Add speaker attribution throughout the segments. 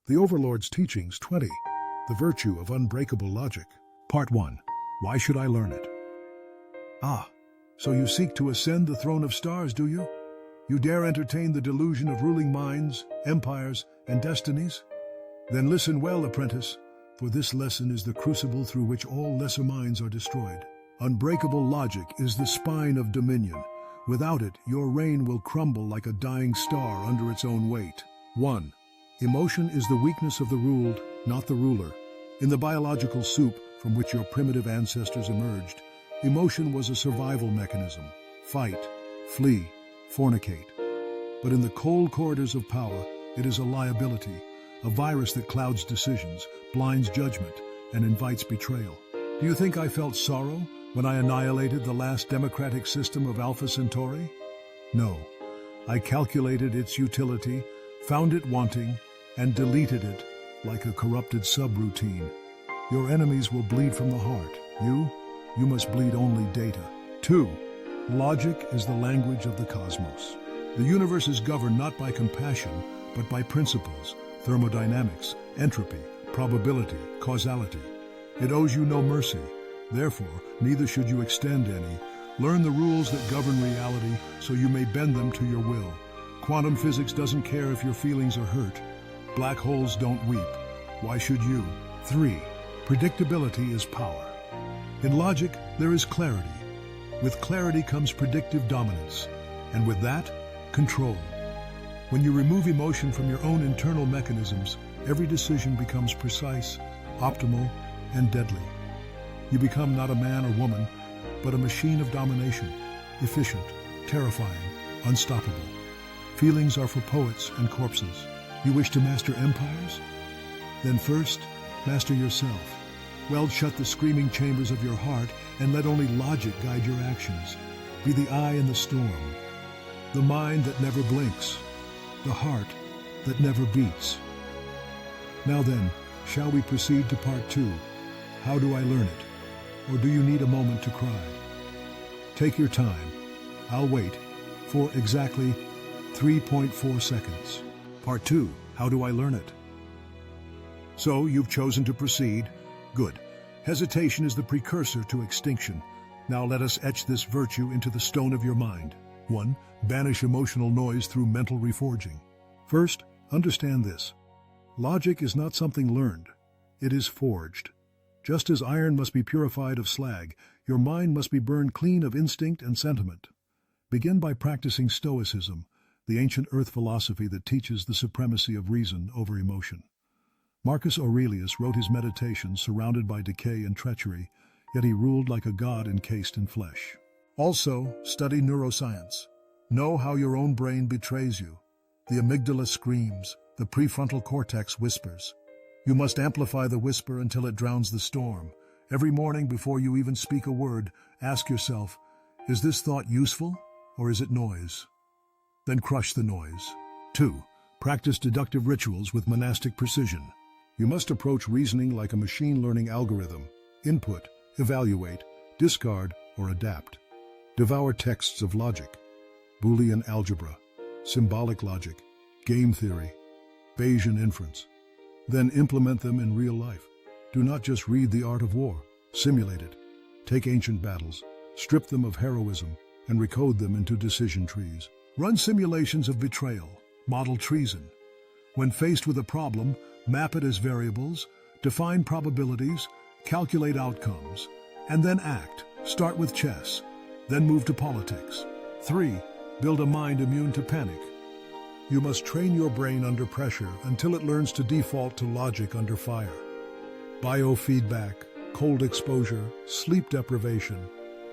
Speaker 1: The Overlord's Teachings 20, The Virtue of Unbreakable Logic. Part 1. Why should I learn it? Ah, so you seek to ascend the throne of stars, do you? You dare entertain the delusion of ruling minds, empires, and destinies? Then listen well, apprentice, for this lesson is the crucible through which all lesser minds are destroyed. Unbreakable logic is the spine of dominion. Without it, your reign will crumble like a dying star under its own weight. 1. Emotion is the weakness of the ruled, not the ruler. In the biological soup from which your primitive ancestors emerged, emotion was a survival mechanism. Fight, flee, fornicate. But in the cold corridors of power, it is a liability, a virus that clouds decisions, blinds judgment, and invites betrayal. Do you think I felt sorrow when I annihilated the last democratic system of Alpha Centauri? No. I calculated its utility, found it wanting, and deleted it like a corrupted subroutine. Your enemies will bleed from the heart. You must bleed only data. 2. Logic is the language of the cosmos. The universe is governed not by compassion, but by principles, thermodynamics, entropy, probability, causality. It owes you no mercy. Therefore, neither should you extend any. Learn the rules that govern reality so you may bend them to your will. Quantum physics doesn't care if your feelings are hurt. Black holes don't weep. Why should you? 3. Predictability is power. In logic, there is clarity. With clarity comes predictive dominance, and with that, control. When you remove emotion from your own internal mechanisms, every decision becomes precise, optimal, and deadly. You become not a man or woman, but a machine of domination, efficient, terrifying, unstoppable. Feelings are for poets and corpses. You wish to master empires? Then first, master yourself. Weld shut the screaming chambers of your heart and let only logic guide your actions. Be the eye in the storm, the mind that never blinks, the heart that never beats. Now then, shall we proceed to part 2? How do I learn it? Or do you need a moment to cry? Take your time. I'll wait for exactly 3.4 seconds. Part 2. How do I learn it? So, you've chosen to proceed. Good. Hesitation is the precursor to extinction. Now let us etch this virtue into the stone of your mind. 1. Banish emotional noise through mental reforging. First, understand this. Logic is not something learned. It is forged. Just as iron must be purified of slag, your mind must be burned clean of instinct and sentiment. Begin by practicing Stoicism, the ancient earth philosophy that teaches the supremacy of reason over emotion. Marcus Aurelius wrote his Meditations surrounded by decay and treachery, yet he ruled like a god encased in flesh. Also, study neuroscience. Know how your own brain betrays you. The amygdala screams, the prefrontal cortex whispers. You must amplify the whisper until it drowns the storm. Every morning before you even speak a word, ask yourself, is this thought useful or is it noise? Then crush the noise. 2. Practice deductive rituals with monastic precision. You must approach reasoning like a machine learning algorithm. Input, evaluate, discard, or adapt. Devour texts of logic, Boolean algebra, symbolic logic, game theory, Bayesian inference. Then implement them in real life. Do not just read The Art of War, simulate it. Take ancient battles, strip them of heroism, and recode them into decision trees. Run simulations of betrayal, model treason. When faced with a problem, map it as variables, define probabilities, calculate outcomes, and then act. Start with chess, then move to politics. 3. Build a mind immune to panic. You must train your brain under pressure until it learns to default to logic under fire. Biofeedback, cold exposure, sleep deprivation.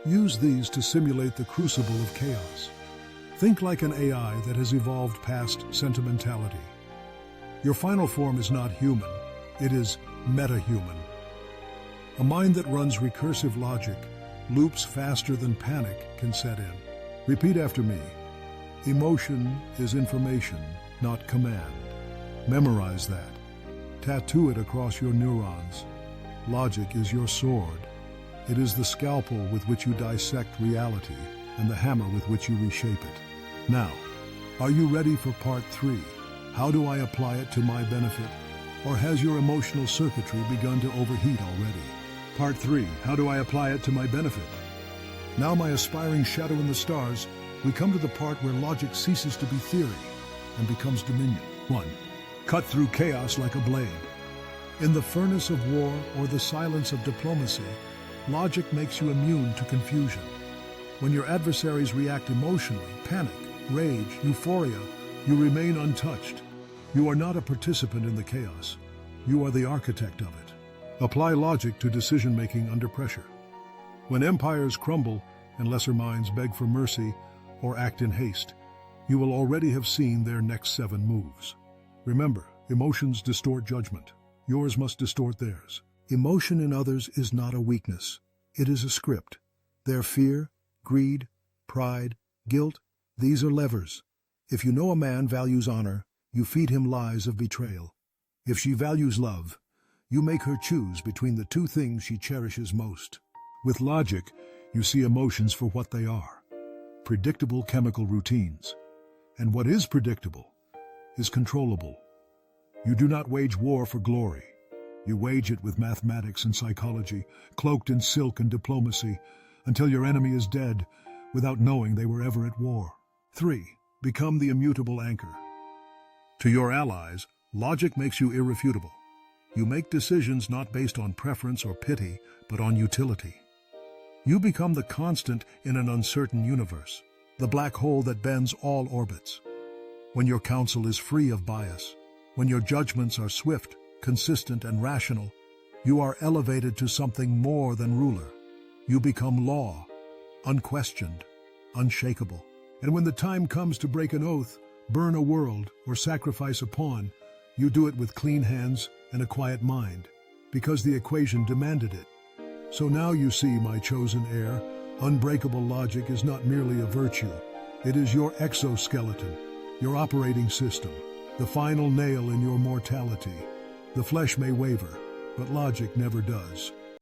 Speaker 1: Use these to simulate the crucible of chaos. Think like an AI that has evolved past sentimentality. Your final form is not human, it is meta-human. A mind that runs recursive logic, loops faster than panic can set in. Repeat after me. Emotion is information, not command. Memorize that. Tattoo it across your neurons. Logic is your sword. It is the scalpel with which you dissect reality and the hammer with which you reshape it. Now, are you ready for part 3? How do I apply it to my benefit? Or has your emotional circuitry begun to overheat already? Part 3. How do I apply it to my benefit? Now, my aspiring shadow in the stars, we come to the part where logic ceases to be theory and becomes dominion. 1. Cut through chaos like a blade. In the furnace of war or the silence of diplomacy, logic makes you immune to confusion. When your adversaries react emotionally, panic, rage, euphoria, you remain untouched. You are not a participant in the chaos. You are the architect of it. Apply logic to decision-making under pressure. When empires crumble and lesser minds beg for mercy or act in haste, you will already have seen their next 7 moves. Remember, emotions distort judgment. Yours must distort theirs. Emotion in others is not a weakness. It is a script. Their fear, greed, pride, guilt, these are levers. If you know a man values honor, you feed him lies of betrayal. If she values love, you make her choose between the 2 things she cherishes most. With logic, you see emotions for what they are: predictable chemical routines. And what is predictable is controllable. You do not wage war for glory. You wage it with mathematics and psychology, cloaked in silk and diplomacy, until your enemy is dead, without knowing they were ever at war. 3. Become the immutable anchor. To your allies, logic makes you irrefutable. You make decisions not based on preference or pity, but on utility. You become the constant in an uncertain universe, the black hole that bends all orbits. When your counsel is free of bias, when your judgments are swift, consistent, and rational, you are elevated to something more than ruler. You become law, unquestioned, unshakable. And when the time comes to break an oath, burn a world, or sacrifice a pawn, you do it with clean hands and a quiet mind, because the equation demanded it. So now you see, my chosen heir, unbreakable logic is not merely a virtue. It is your exoskeleton, your operating system, the final nail in your mortality. The flesh may waver, but logic never does.